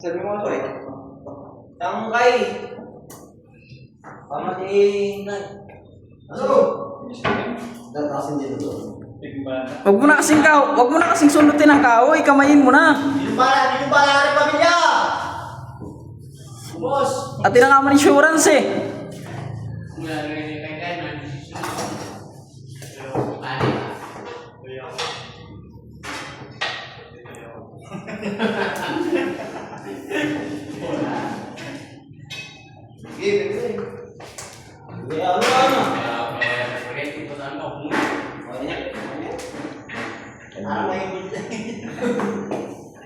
Sabi mo ito eh. Tangkay. Pamatiin na. Ano? Datasin dito doon. Wag mo na kasing sundutin ang kahoy, kamayin mo na. Dito pala rin pamilya. Boss. At na nga man insurance eh.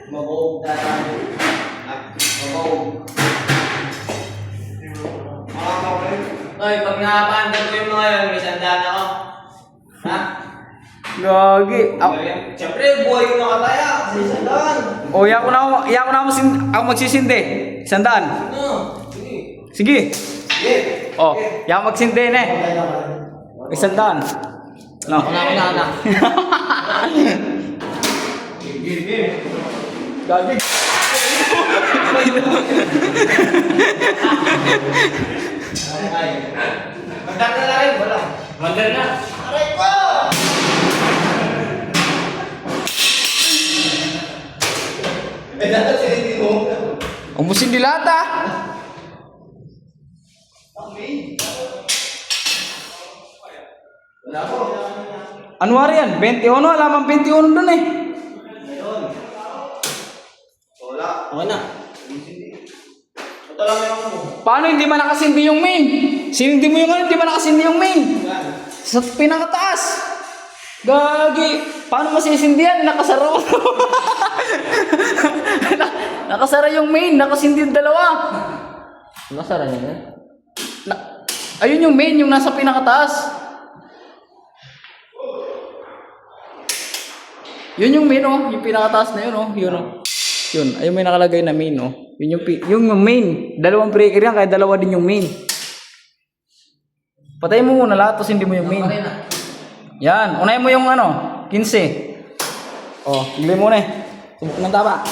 Mabog tayo. Mabog. Oy, pag nakapandang ko yung mga yun, may sandaan ako. Ha? Gagi. Siyempre, buhay yung nakataya kasi sandaan. O, iyak ko na ako magsisindi. Sandaan. Ano? Sige. Sige. Sige. O, iyak magsindi na eh. Sandaan. No. Una. Gagi. Ay. Magdar na rin, wala. Magdar na. Aray ko! Eh, dapat hindi mo. Umusin dilata. Wala ko. Ano yan? 21, alamang 21 dun eh. Ngayon. Wala. Okay na. Ito lang yung mo. Paano hindi man nakasindi yung main? Sinindi mo yung ano, hindi man nakasindi yung main. Yan. Sa pinakataas. Gagi. Paano masisindi yan? Nakasara mo. Nakasara yung main. Nakasindi yung dalawa. Nasara niya yan? Ayun yung main, yung nasa pinakataas. Yun yung main oh. Yung pinakataas na yun oh. Yun oh. Yun. Ayun may nakalagay na main oh. Yun yung main. Dalawang breaker yan kaya dalawa din yung main. Patayin mo muna lahat tapos hindi mo yung main. Yan. Unahin mo yung ano. 15. Oh. Higli mo na eh. Subok ng taba.